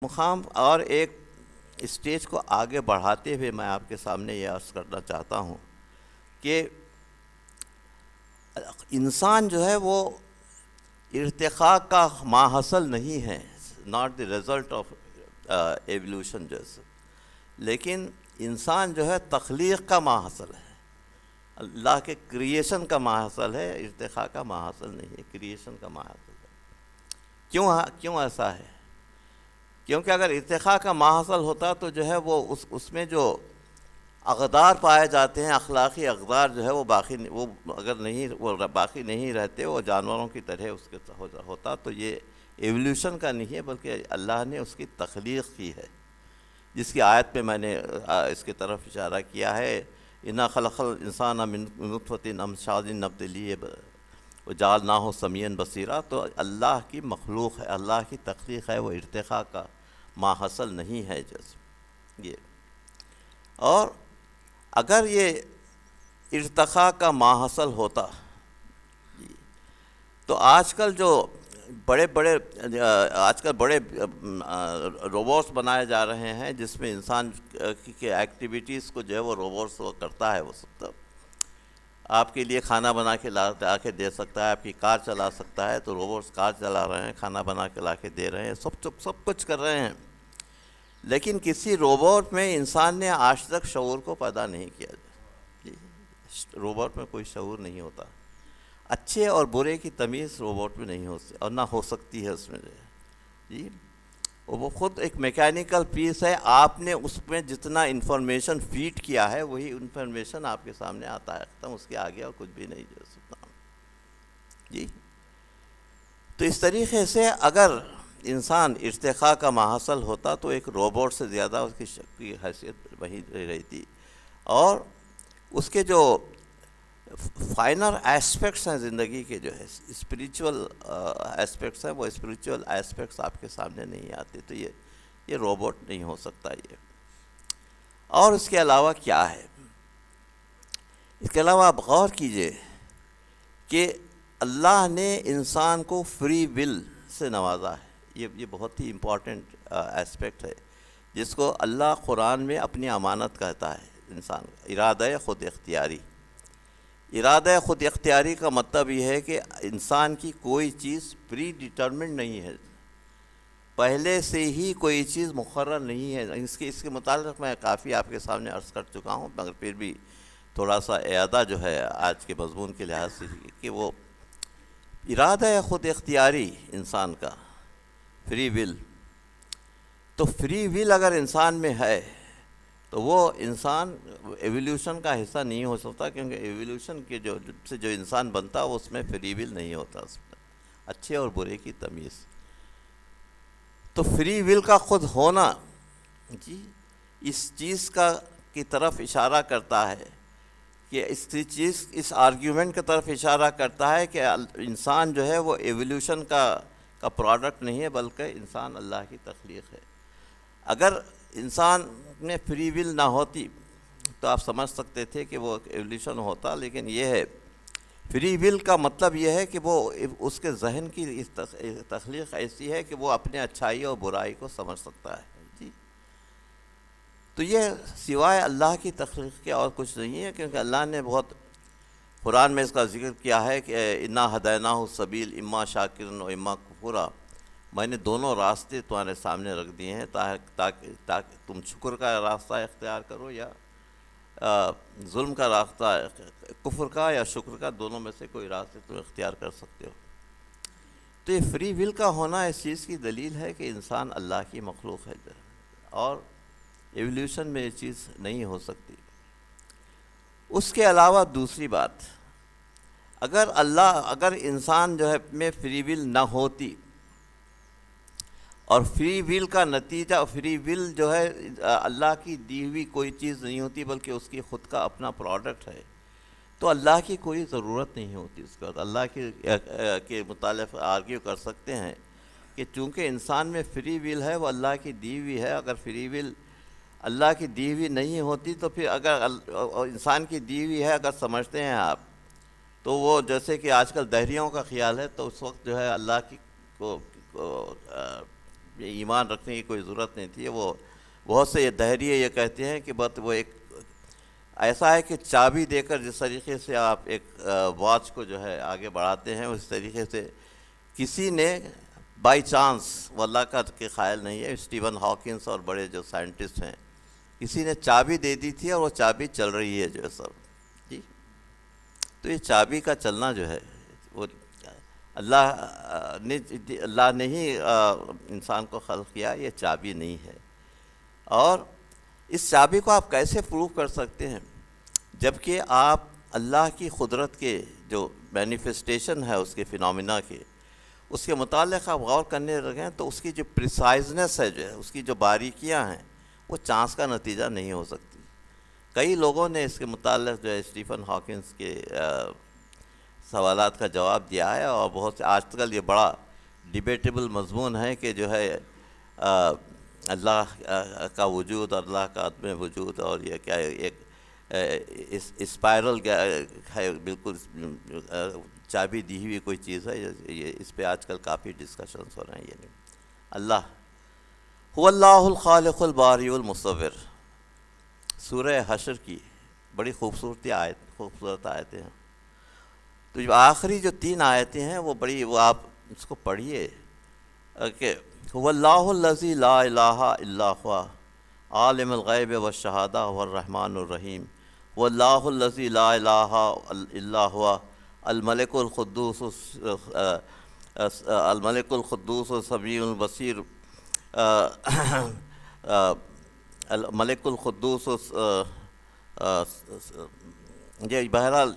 مقام اور ایک اسٹیج کو آگے بڑھاتے ہوئے میں آپ کے سامنے یہ عرض کرنا چاہتا ہوں کہ انسان جو ہے وہ ارتقاء کا ماحصل نہیں ہے، not the result of evolution جیسے، لیکن انسان جو ہے تخلیق کا ماحصل ہے، اللہ کے کریشن کا ماحصل ہے، ارتقاء کا ماحصل نہیں ہے، کریشن کا ماحصل ہے۔ کیوں ایسا ہے؟ کیونکہ اگر ارتقاء کا ماحصل ہوتا تو جو ہے وہ اس میں جو اقدار پائے جاتے ہیں، اخلاقی اقدار جو ہے وہ باقی نہیں رہتے، وہ جانوروں کی طرح اس کے ہوتا، تو یہ ایولیوشن کا نہیں ہے بلکہ اللہ نے اس کی تخلیق کی ہے، جس کی آیت پہ میں نے اس کی طرف اشارہ کیا ہے، اِنَّا خَلَقَ الْإِنسَانَ مِن نُطْفَةٍ أَمْشَاجٍ نَبْتَلِيهِ وَجَعَلْنَاهُ سَمِيعًا بَصِيرًا۔ تو اللہ کی مخلوق ہے، اللہ کی تخلیق ہے، وہ ارتقاء کا ماحصل نہیں ہے جیسے یہ۔ اور اگر یہ ارتقاء کا ماحصل ہوتا تو آج کل بڑے روبوٹس بنائے جا رہے ہیں، جس میں انسان کی ایکٹیویٹیز کو جو ہے وہ روبوٹس وہ کرتا ہے، وہ سب آپ کے لیے کھانا بنا کے لا کے دے سکتا ہے، آپ کی کار چلا سکتا ہے، تو روبوٹس کار چلا رہے ہیں، کھانا بنا کے لا کے دے رہے ہیں، سب کچھ کر رہے ہیں، لیکن کسی روبوٹ میں انسان نے آج تک شعور کو پیدا نہیں کیا۔ روبوٹ میں کوئی شعور نہیں ہوتا، اچھے اور برے کی تمیز روبوٹ میں نہیں ہوتی اور نہ ہو سکتی ہے اس میں جی۔ وہ خود ایک میکینیکل پیس ہے، آپ نے اس میں جتنا انفارمیشن فیڈ کیا ہے وہی انفارمیشن آپ کے سامنے آتا ہے، ختم، اس کے آگے اور کچھ بھی نہیں جو سکتا جی۔ تو اس طریقے سے اگر انسان ارتقاء کا ماحصل ہوتا تو ایک روبوٹ سے زیادہ اس کی شکلی حیثیت وہی رہتی، اور اس کے جو فائنر ایسپیکٹس ہیں زندگی کے، جو ہے اسپریچول ایسپیکٹس ہیں، وہ اسپریچول ایسپیکٹس آپ کے سامنے نہیں آتے، تو یہ روبوٹ نہیں ہو سکتا یہ۔ اور اس کے علاوہ کیا ہے؟ اس کے علاوہ آپ غور کیجئے کہ اللہ نے انسان کو فری ول سے نوازا ہے، یہ بہت ہی امپورٹنٹ ایسپیکٹ ہے، جس کو اللہ قرآن میں اپنی امانت کہتا ہے انسان کا، ارادہ خود اختیاری۔ ارادہ خود اختیاری کا مطلب یہ ہے کہ انسان کی کوئی چیز پری ڈیٹرمنڈ نہیں ہے، پہلے سے ہی کوئی چیز مقرر نہیں ہے۔ اس کے متعلق میں کافی آپ کے سامنے عرض کر چکا ہوں، مگر پھر بھی تھوڑا سا اعادہ جو ہے آج کے مضمون کے لحاظ سے، کہ وہ ارادہ خود اختیاری انسان کا، فری ول، تو فری ول اگر انسان میں ہے تو وہ انسان ایولیوشن کا حصہ نہیں ہو سکتا، کیونکہ ایولیوشن کے جو انسان بنتا ہے اس میں فری ول نہیں ہوتا، اس میں اچھے اور برے کی تمیز۔ تو فری ول کا خود ہونا جی اس چیز کی طرف اشارہ کرتا ہے، کہ اس آرگیومنٹ کی طرف اشارہ کرتا ہے کہ انسان جو ہے وہ ایولیوشن کا پروڈکٹ نہیں ہے، بلکہ انسان اللہ کی تخلیق ہے۔ اگر انسان میں فری ول نہ ہوتی تو آپ سمجھ سکتے تھے کہ وہ ایولیوشن ہوتا، لیکن یہ ہے فری ول کا مطلب یہ ہے کہ وہ اس کے ذہن کی تخلیق ایسی ہے کہ وہ اپنے اچھائی اور برائی کو سمجھ سکتا ہے جی۔ تو یہ سوائے اللہ کی تخلیق کے اور کچھ نہیں ہے، کیونکہ اللہ نے بہت قرآن میں اس کا ذکر کیا ہے کہ انا ہدیناہ السبیل اما شاکرا و اما کفورا، میں نے دونوں راستے تمہارے سامنے رکھ دیے ہیں تاکہ تم شکر کا راستہ اختیار کرو یا ظلم کا راستہ، کفر کا یا شکر کا، دونوں میں سے کوئی راستے تم اختیار کر سکتے ہو۔ تو یہ فری ول کا ہونا اس چیز کی دلیل ہے کہ انسان اللہ کی مخلوق ہے، اور ایولیوشن میں یہ چیز نہیں ہو سکتی۔ اس کے علاوہ دوسری بات، اگر انسان جو ہے میں فری ول نہ ہوتی، اور فری ول کا نتیجہ، فری ول جو ہے اللہ کی دی ہوئی کوئی چیز نہیں ہوتی بلکہ اس کی خود کا اپنا پروڈکٹ ہے، تو اللہ کی کوئی ضرورت نہیں ہوتی۔ اس کے بعد اللہ کے متعلق آرگیو کر سکتے ہیں کہ چونکہ انسان میں فری ول ہے، وہ اللہ کی دی ہوئی ہے، اگر فری ول اللہ کی دی ہوئی نہیں ہوتی تو پھر اگر انسان کی دی ہوئی ہے اگر سمجھتے ہیں آپ، تو وہ جیسے کہ آج کل دہریوں کا خیال ہے، تو اس وقت جو ہے اللہ کی کو یہ ایمان رکھنے کی کوئی ضرورت نہیں تھی. وہ بہت سے یہ دہریے یہ کہتے ہیں کہ بس وہ ایک ایسا ہے کہ چابی دے کر جس طریقے سے آپ ایک واچ کو جو ہے آگے بڑھاتے ہیں، اس طریقے سے کسی نے بائی چانس، وہ اللہ کا کے قائل نہیں ہے، اسٹیون ہاکنس اور بڑے جو سائنٹسٹ ہیں، کسی نے چابی دے دی تھی اور وہ چابی چل رہی ہے جو ہے سب. جی تو یہ چابی کا چلنا جو ہے وہ اللہ نے ہی انسان کو خلق کیا، یہ چابی نہیں ہے. اور اس چابی کو آپ کیسے پروو کر سکتے ہیں جبکہ آپ اللہ کی قدرت کے جو مینیفیسٹیشن ہے اس کے فینومینا کے، اس کے متعلق آپ غور کرنے لگیں تو اس کی جو پریسائزنس ہے، جو ہے اس کی جو باریکیاں ہیں، وہ چانس کا نتیجہ نہیں ہو سکتی. کئی لوگوں نے اس کے متعلق جو ہے اسٹیفن ہاکنس کے سوالات کا جواب دیا ہے، اور بہت سے آج کل یہ بڑا ڈیبیٹیبل مضمون ہے کہ جو ہے اللہ کا وجود، اللہ کا عدم وجود، اور یہ کیا ایک اسپائرل ہے، بالکل چابی دی ہوئی کوئی چیز ہے. یہ اس پہ آج کل کافی ڈسکشنز ہو رہے ہیں. یہ نہیں، اللہ هو اللہ الخالق الباری المصور، سورہ حشر کی بڑی خوبصورت آیتیں ہیں. تو جو آخری جو 3 آیتیں ہیں وہ آپ اس کو پڑھیے کہ هو اللہ الذی لا الہ الا هو عالم الغیب والشہادہ هو الرحمن الرحیم، هو اللہ الذی لا الہ الا هو الملک القدوس السمیع البصیر، الملک القدوس، یہ بہرحال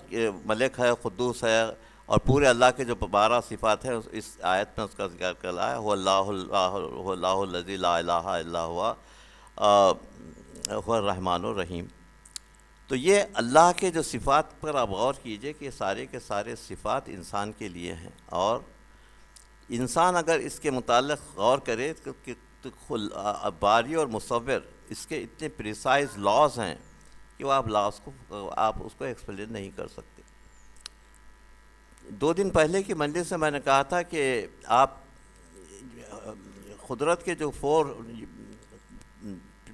ملک ہے، قدوس ہے، اور پورے اللہ کے جو 12 صفات ہیں اس آیت میں اس کا ذکر کرا ہے. هو اللہ الذی لا الہ الا هو هو الرحمن الرحیم. تو یہ اللہ کے جو صفات پر آپ غور کیجئے کہ سارے کے سارے صفات انسان کے لیے ہیں، اور انسان اگر اس کے متعلق غور کرے تو باری اور مصور اس کے اتنے پریسائز لاز ہیں کہ وہ آپ اس کو ایکسپلین نہیں کر سکتے. 2 دن پہلے کی مجلس سے میں نے کہا تھا کہ آپ قدرت کے جو 4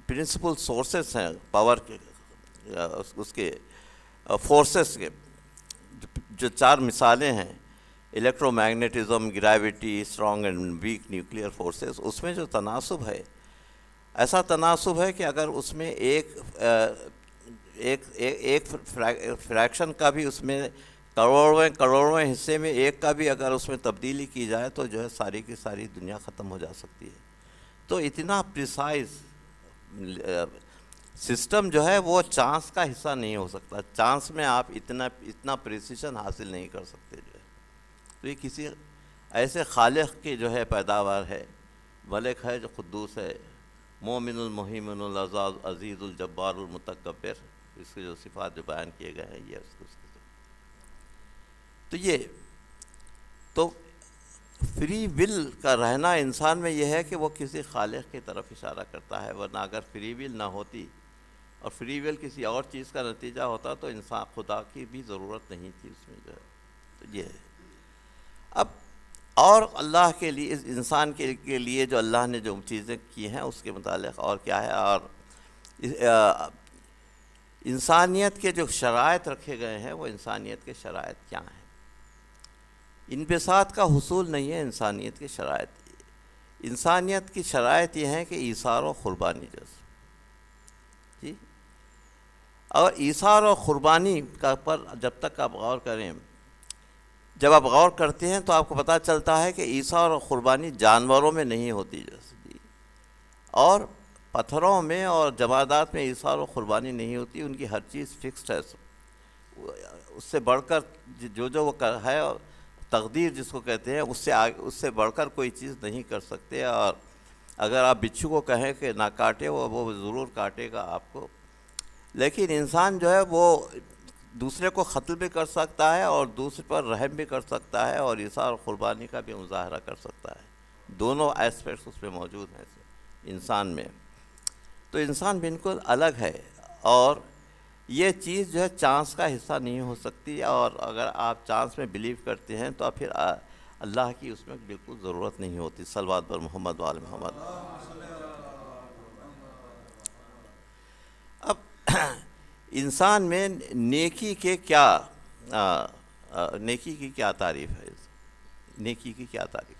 پرنسپل سورسز ہیں پاور کے، اس کے فورسز کے جو 4 مثالیں ہیں، electromagnetism, gravity, strong and weak nuclear forces, اس میں جو تناسب ہے، ایسا تناسب ہے کہ اگر اس میں ایک فریکشن کا بھی، اس میں کروڑویں حصے میں ایک کا بھی اگر اس میں تبدیلی کی جائے تو جو ہے ساری کی ساری دنیا ختم ہو جا سکتی ہے. تو اتنا پریسائز سسٹم جو ہے وہ چانس کا حصہ نہیں ہو سکتا. چانس میں آپ اتنا پریسیشن حاصل نہیں کر سکتے جو ہے. تو یہ کسی ایسے خالق کی جو ہے پیداوار ہے، ملک ہے جو قدوس ہے، مومن المحیمن العزاز عزیز الجبار المتکبر، اس کے جو صفات جو بیان کیے گئے ہیں یہ اس کو. تو فری ول کا رہنا انسان میں یہ ہے کہ وہ کسی خالق کی طرف اشارہ کرتا ہے، ورنہ اگر فری ول نہ ہوتی اور فری ول کسی اور چیز کا نتیجہ ہوتا تو انسان خدا کی بھی ضرورت نہیں تھی اس میں جو ہے. تو یہ ہے. اب اور اللہ کے لیے، اس انسان کے لیے جو اللہ نے جو چیزیں کی ہیں اس کے متعلق اور کیا ہے، اور انسانیت کے جو شرائط رکھے گئے ہیں وہ انسانیت کے شرائط کیا ہیں. انبساط کا حصول نہیں ہے انسانیت کی شرائط. انسانیت کی شرائط یہ ہیں کہ ایثار و قربانی جیسے. جی، اور ایثار و قربانی کا پر جب تک آپ غور کریں، جب آپ غور کرتے ہیں تو آپ کو پتہ چلتا ہے کہ ایثار و قربانی جانوروں میں نہیں ہوتی جیسے، جی، اور پتھروں میں اور جمادات میں ایثار و قربانی نہیں ہوتی. ان کی ہر چیز فکسڈ ہے. اس سے بڑھ کر جو وہ ہے، تقدیر جس کو کہتے ہیں، اس سے بڑھ کر کوئی چیز نہیں کر سکتے. اور اگر آپ بچھو کو کہیں کہ نہ کاٹے، وہ ضرور کاٹے گا آپ کو. لیکن انسان جو ہے وہ دوسرے کو قتل بھی کر سکتا ہے اور دوسرے پر رحم بھی کر سکتا ہے، اور ایثار و قربانی کا بھی مظاہرہ کر سکتا ہے. دونوں ایسپیکٹس اس میں موجود ہیں انسان میں. تو انسان بالکل الگ ہے، اور یہ چیز جو ہے چانس کا حصہ نہیں ہو سکتی. اور اگر آپ چانس میں بلیو کرتے ہیں تو پھر اللہ کی اس میں بالکل ضرورت نہیں ہوتی۔ صلوات بر محمد وآل محمد۔ اب انسان میں نیکی کے کیا نیکی کی کیا تعریف ہے؟ نیکی کی کیا تعریف؟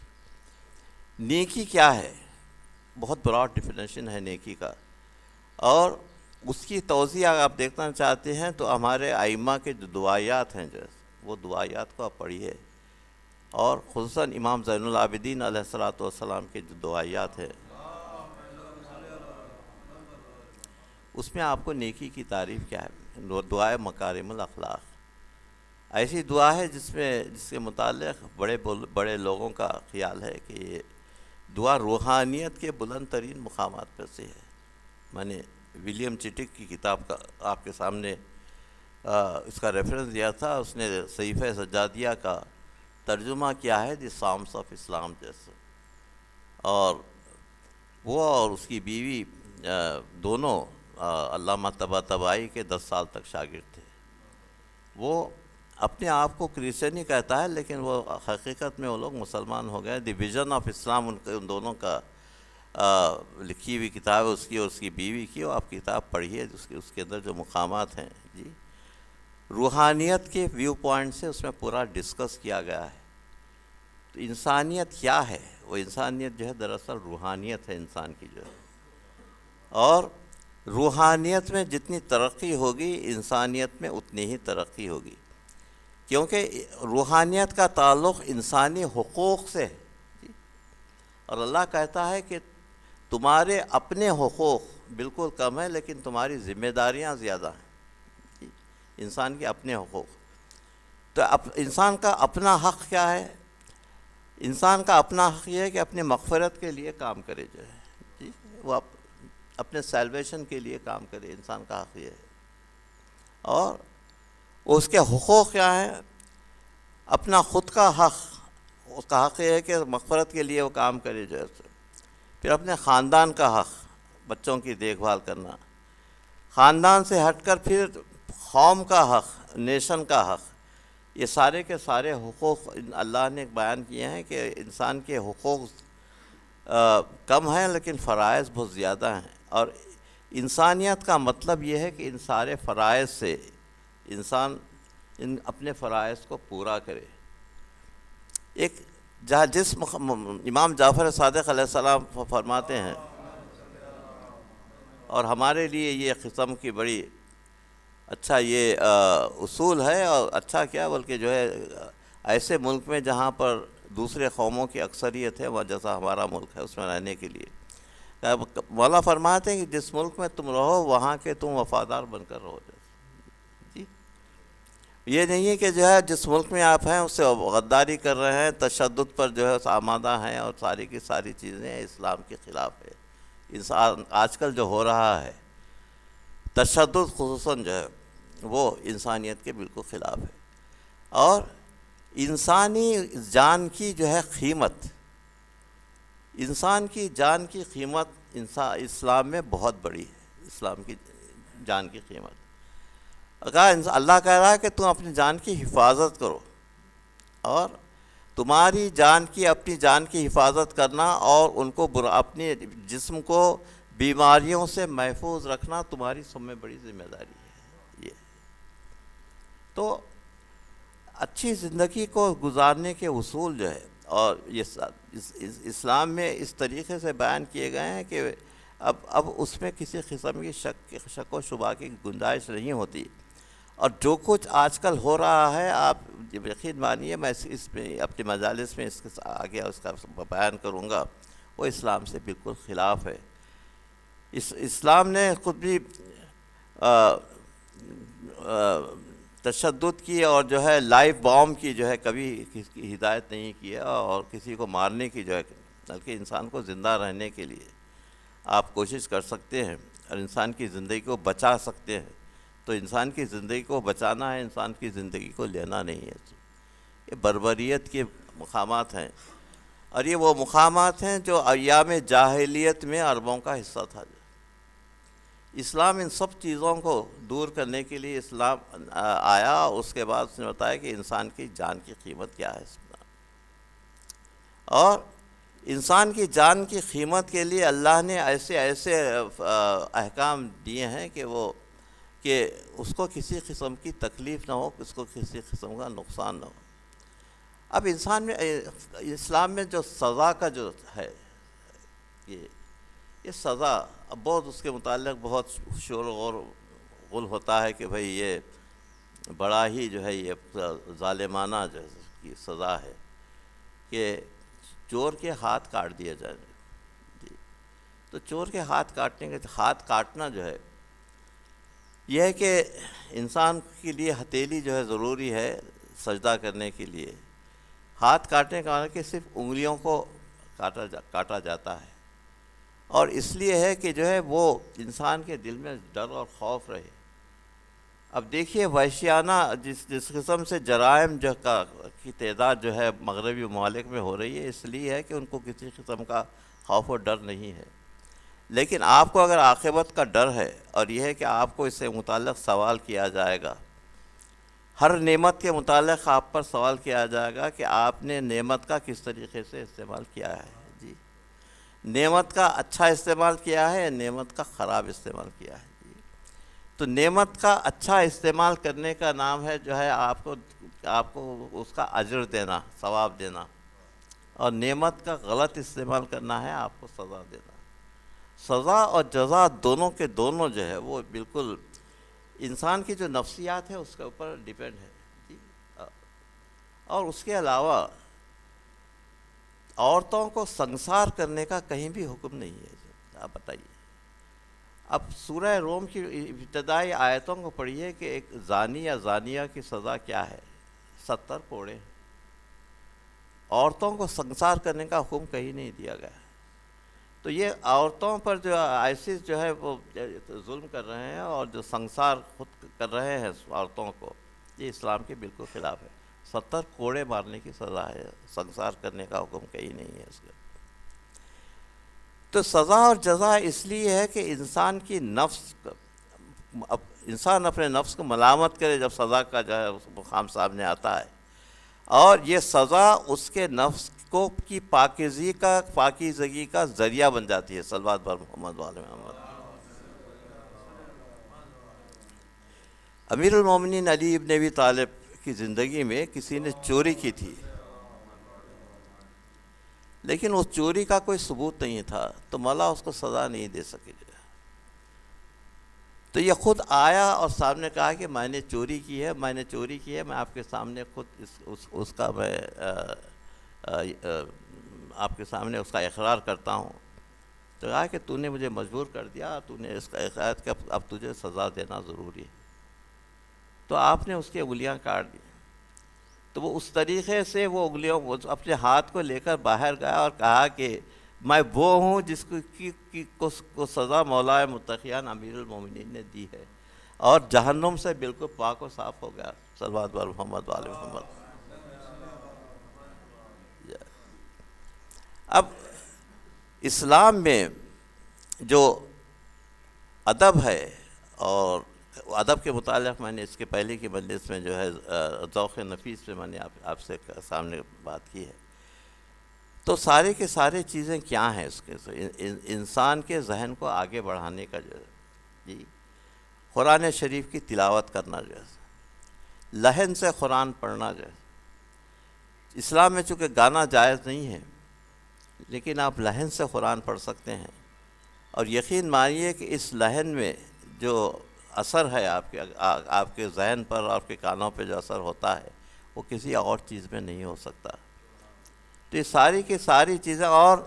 نیکی کیا ہے؟ بہت براڈ ڈیفینیشن ہے نیکی کا، اور اس کی توضیح اگر آپ دیکھنا چاہتے ہیں تو ہمارے ائمہ کے جو دعائیات ہیں وہ دعائیات کو آپ پڑھیے، اور خصوصاً امام زین العابدین علیہ الصلوۃ والسلام کے جو دعائیات ہیں اس میں آپ کو نیکی کی تعریف کیا ہے؟ دعائے مکارم الاخلاق، ایسی دعا ہے جس کے متعلق بڑے لوگوں کا خیال ہے کہ یہ دعا روحانیت کے بلند ترین مقامات پر سے ہے۔ میں نے ولیم چٹک کی کتاب کا آپ کے سامنے اس کا ریفرنس دیا تھا، اس نے صحیفہ سجادیہ کا ترجمہ کیا ہے دی سامس آف اسلام جیسے، اور وہ اور اس کی بیوی دونوں علامہ طباطبائی کے 10 سال تک شاگرد تھے۔ وہ اپنے آپ کو کرسچنی کہتا ہے، لیکن وہ حقیقت میں وہ لوگ مسلمان ہو گئے۔ دی ویژن آف اسلام ان دونوں کا لکھی ہوئی کتاب ہے، اس کی اور اس کی بیوی کی، اور آپ کتاب پڑھیے اس کے اندر جو مقامات ہیں جی روحانیت کے ویو پوائنٹ سے اس میں پورا ڈسکس کیا گیا ہے۔ تو انسانیت کیا ہے؟ وہ انسانیت جو ہے دراصل روحانیت ہے انسان کی جو ہے، اور روحانیت میں جتنی ترقی ہوگی انسانیت میں اتنی ہی ترقی ہوگی، کیونکہ روحانیت کا تعلق انسانی حقوق سے ہے جی، اور اللہ کہتا ہے کہ تمہارے اپنے حقوق بالکل کم ہیں لیکن تمہاری ذمہ داریاں زیادہ ہیں جی، انسان کے اپنے حقوق۔ تو انسان کا اپنا حق کیا ہے؟ انسان کا اپنا حق یہ ہے کہ اپنی مغفرت کے لیے کام کرے جو ہے جی، وہ اپنے سیلویشن کے لیے کام کرے، انسان کا حق یہ ہے۔ اور اس کے حقوق کیا ہیں؟ اپنا خود کا حق، اس کا حق یہ ہے کہ مغفرت کے لیے وہ کام کرے جو ہے، پھر اپنے خاندان کا حق، بچوں کی دیکھ بھال کرنا، خاندان سے ہٹ کر پھر قوم کا حق، نیشن کا حق، یہ سارے کے سارے حقوق اللہ نے بیان کیے ہیں کہ انسان کے حقوق کم ہیں لیکن فرائض بہت زیادہ ہیں، اور انسانیت کا مطلب یہ ہے کہ ان سارے فرائض سے انسان اپنے فرائض کو پورا کرے۔ ایک جس امام جعفر صادق علیہ السلام فرماتے ہیں، اور ہمارے لیے یہ قسم کی بڑی اچھا یہ اصول ہے، اور اچھا کیا بلکہ جو ہے ایسے ملک میں جہاں پر دوسرے قوموں کی اکثریت ہے، وہ جیسا ہمارا ملک ہے اس میں رہنے کے لیے مولا فرماتے ہیں کہ جس ملک میں تم رہو وہاں کے تم وفادار بن کر رہو جی، یہ نہیں ہے کہ جو ہے جس ملک میں آپ ہیں اس سے غداری کر رہے ہیں، تشدد پر جو ہے آمادہ ہیں، اور ساری کی ساری چیزیں اسلام کے خلاف ہے۔ انسان آج کل جو ہو رہا ہے تشدد خصوصاً جو ہے وہ انسانیت کے بالکل خلاف ہے، اور انسانی جان کی جو ہے قیمت، انسان کی جان کی قیمت اسلام میں بہت بڑی ہے۔ اسلام کی جان کی قیمت، اگر اللہ کہہ رہا ہے کہ تم اپنی جان کی حفاظت کرو، اور تمہاری اپنی جان کی حفاظت کرنا اور ان کو اپنے جسم کو بیماریوں سے محفوظ رکھنا تمہاری سب میں بڑی ذمہ داری ہے۔ یہ تو اچھی زندگی کو گزارنے کے اصول جو ہے، اور یہ اسلام میں اس طریقے سے بیان کیے گئے ہیں کہ اب اس میں کسی قسم کی شک و شبہ کی گنجائش نہیں ہوتی، اور جو کچھ آج کل ہو رہا ہے آپ یقین مانیے، میں اس میں اپنی مجالس میں اس کے آگے اس کا بیان کروں گا، وہ اسلام سے بالکل خلاف ہے۔ اسلام نے خود بھی تشدد کی اور جو ہے لائف بام کی جو ہے کبھی کسی کی ہدایت نہیں کی ہے، اور کسی کو مارنے کی جو ہے، بلکہ انسان کو زندہ رہنے کے لیے آپ کوشش کر سکتے ہیں اور انسان کی زندگی کو بچا سکتے ہیں، تو انسان کی زندگی کو بچانا ہے، انسان کی زندگی کو لینا نہیں ہے۔ یہ بربریت کے مقامات ہیں، اور یہ وہ مقامات ہیں جو ایام جاہلیت میں عربوں کا حصہ تھا۔ اسلام ان سب چیزوں کو دور کرنے کے لیے اسلام آیا، اور اس کے بعد اس نے بتایا کہ انسان کی جان کی قیمت کیا ہے۔ اور انسان کی جان کی قیمت کے لیے اللہ نے ایسے ایسے احکام دیے ہیں کہ اس کو کسی قسم کی تکلیف نہ ہو، اس کو کسی قسم کا نقصان نہ ہو۔ اب انسان میں اسلام میں جو سزا کا جو ہے، یہ سزا اب بہت اس کے متعلق بہت شور و غل ہوتا ہے کہ بھئی یہ بڑا ہی جو ہے یہ ظالمانہ جو ہے کی سزا ہے کہ چور کے ہاتھ کاٹ دیا جائے۔ جی، تو چور کے ہاتھ کاٹنے کے ہاتھ کاٹنا جو ہے یہ ہے کہ انسان کے لیے ہتھیلی جو ہے ضروری ہے سجدہ کرنے کے لیے۔ ہاتھ کاٹنے کا مطلب کہ صرف انگلیوں کو کاٹا جاتا ہے، اور اس لیے ہے کہ جو ہے وہ انسان کے دل میں ڈر اور خوف رہے۔ اب دیکھیے وحشیانہ جس قسم سے جرائم کی تعداد جو ہے مغربی ممالک میں ہو رہی ہے، اس لیے ہے کہ ان کو کسی قسم کا خوف و ڈر نہیں ہے۔ لیکن آپ کو اگر عاقبت کا ڈر ہے، اور یہ ہے کہ آپ کو اس سے متعلق سوال کیا جائے گا، ہر نعمت کے متعلق آپ پر سوال کیا جائے گا کہ آپ نے نعمت کا کس طریقے سے استعمال کیا ہے۔ جی، نعمت کا اچھا استعمال کیا ہے یا نعمت کا خراب استعمال کیا ہے۔ جی، تو نعمت کا اچھا استعمال کرنے کا نام ہے جو ہے آپ کو اس کا اجر دینا، ثواب دینا، اور نعمت کا غلط استعمال کرنا ہے آپ کو سزا دینا۔ سزا اور جزا دونوں کے دونوں جو ہے وہ بالکل انسان کی جو نفسیات ہے اس کے اوپر ڈیپینڈ ہے۔ جی، اور اس کے علاوہ عورتوں کو سنسار کرنے کا کہیں بھی حکم نہیں ہے۔ آپ بتائیے، اب سورہ روم کی ابتدائی آیتوں کو پڑھیے کہ ایک زانی یا زانیہ کی سزا کیا ہے، 70 کوڑے۔ عورتوں کو سنسار کرنے کا حکم کہیں نہیں دیا گیا۔ تو یہ عورتوں پر جو آئسس جو ہے وہ ظلم کر رہے ہیں اور جو سنسار خود کر رہے ہیں عورتوں کو، یہ اسلام کے بالکل خلاف ہے۔ 70 کوڑے مارنے کی سزا ہے، سنسار کرنے کا حکم کہیں نہیں ہے اس کا۔ تو سزا اور جزا اس لیے ہے کہ انسان اپنے نفس کو ملامت کرے جب سزا کا جو ہے مقام سامنے آتا ہے، اور یہ سزا اس کے نفس کو کی پاکیزگی کا ذریعہ بن جاتی ہے۔ صلوات بر محمد و آل محمد۔ امیر المومنین علی ابن ابی طالب کی زندگی میں کسی نے چوری کی تھی، لیکن اس چوری کا کوئی ثبوت نہیں تھا، تو مولا اس کو سزا نہیں دے سکے۔ تو یہ خود آیا اور سامنے کہا کہ میں نے چوری کی ہے، میں آپ کے سامنے خود اس کا میں آپ کے سامنے اس کا اقرار کرتا ہوں۔ تو کہا کہ تو نے مجھے مجبور کر دیا، تو نے اس کا اقرار کہ اب تجھے سزا دینا ضروری ہے۔ تو آپ نے اس کی انگلیاں کاٹ دی۔ تو وہ اس طریقے سے وہ انگلیوں اپنے ہاتھ کو لے کر باہر گیا اور کہا کہ میں وہ ہوں جس کو سزا مولا متقیان امیر المومنین نے دی ہے، اور جہنم سے بالکل پاک و صاف ہو گیا۔ صلوات بر محمد و آل محمد۔ اب اسلام میں جو ادب ہے، اور ادب کے متعلق میں نے اس کے پہلے کی مجلس میں جو ہے ذوق نفیس میں نے آپ سے سامنے بات کی ہے، تو سارے کے سارے چیزیں کیا ہیں اس کے انسان کے ذہن کو آگے بڑھانے کا جو ہے، جی، قرآن شریف کی تلاوت کرنا جو ہے، لحن سے قرآن پڑھنا جو ہے۔ اسلام میں چونکہ گانا جائز نہیں ہے، لیکن آپ لحن سے قرآن پڑھ سکتے ہیں، اور یقین مانیے کہ اس لحن میں جو اثر ہے آپ کے ذہن پر اور آپ کے کانوں پہ جو اثر ہوتا ہے وہ کسی اور چیز میں نہیں ہو سکتا۔ تو یہ ساری کی ساری چیزیں، اور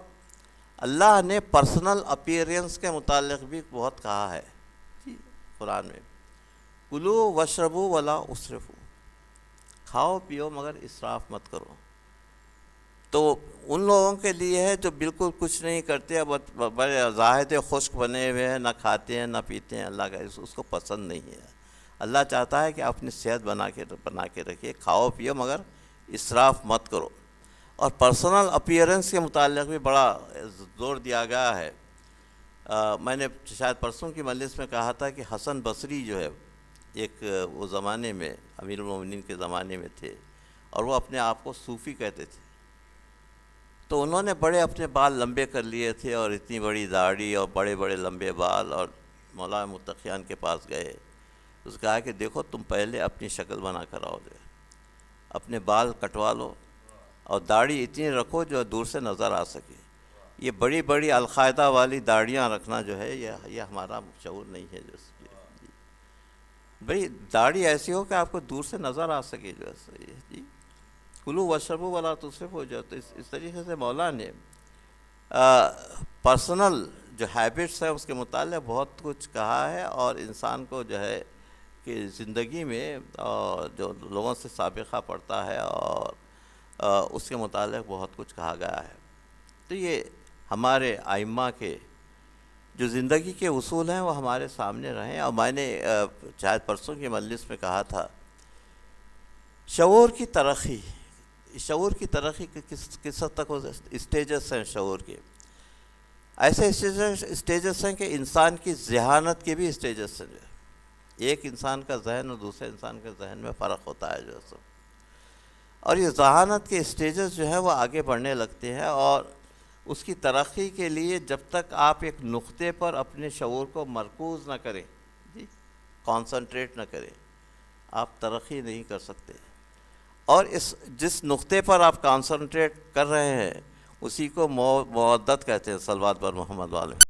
اللہ نے پرسنل اپیرنس کے متعلق بھی بہت کہا ہے قرآن میں، کلو وشربو ولا اسرفو، کھاؤ پیو مگر اسراف مت کرو۔ تو ان لوگوں کے لیے ہے جو بالکل کچھ نہیں کرتے، بڑے زاہد خشک بنے ہوئے ہیں، نہ کھاتے ہیں نہ پیتے ہیں، اللہ کا اس کو پسند نہیں ہے۔ اللہ چاہتا ہے کہ اپنی صحت بنا کے رکھیے، کھاؤ پیو مگر اسراف مت کرو۔ اور پرسنل اپیرنس کے متعلق بھی بڑا زور دیا گیا ہے۔ میں نے شاید پرسوں کی مجلس میں کہا تھا کہ حسن بصری جو ہے ایک وہ زمانے میں امیر المومنین کے زمانے میں تھے، اور وہ اپنے آپ کو صوفی کہتے تھے۔ تو تو انہوں نے بڑے اپنے بال لمبے کر لیے تھے اور اتنی بڑی داڑھی اور بڑے بڑے لمبے بال، اور مولانا متقیان کے پاس گئے، اس کہا کہ دیکھو تم پہلے اپنی شکل بنا کر آؤ، جو اپنے بال کٹوا لو اور داڑھی اتنی رکھو جو دور سے نظر آ سکے۔ یہ بڑی بڑی القاعدہ والی داڑھیاں رکھنا جو ہے یہ ہمارا شعور نہیں ہے۔ جی بھئی داڑھی ایسی ہو کہ آپ کو دور سے نظر آ سکے، جو ہے جی کلو وشربو ولا تسرفوا، جو تو اس طریقے سے مولانا نے پرسنل جو ہیبٹس ہیں اس کے متعلق بہت کچھ کہا ہے، اور انسان کو جو ہے کہ زندگی میں جو لوگوں سے سابقہ پڑتا ہے اور اس کے متعلق بہت کچھ کہا گیا ہے۔ تو یہ ہمارے ائمہ کے جو زندگی کے اصول ہیں وہ ہمارے سامنے رہیں، اور میں نے شاید پرسوں کی مجلس میں کہا تھا، شعور کی ترقی کس حد تک ہو، اسٹیجز ہیں شعور کے، ایسے اسٹیجز ہیں کہ انسان کی ذہانت کے بھی اسٹیجز ہیں، جو ایک انسان کا ذہن اور دوسرے انسان کے ذہن میں فرق ہوتا ہے، جو سب، اور یہ ذہانت کے اسٹیجز جو ہیں وہ آگے بڑھنے لگتے ہیں، اور اس کی ترقی کے لیے جب تک آپ ایک نقطے پر اپنے شعور کو مرکوز نہ کریں، جی کانسنٹریٹ نہ کریں، آپ ترقی نہیں کر سکتے۔ اور جس نقطے پر آپ کانسنٹریٹ کر رہے ہیں اسی کو مودت کہتے ہیں، صلوات بر محمد والے۔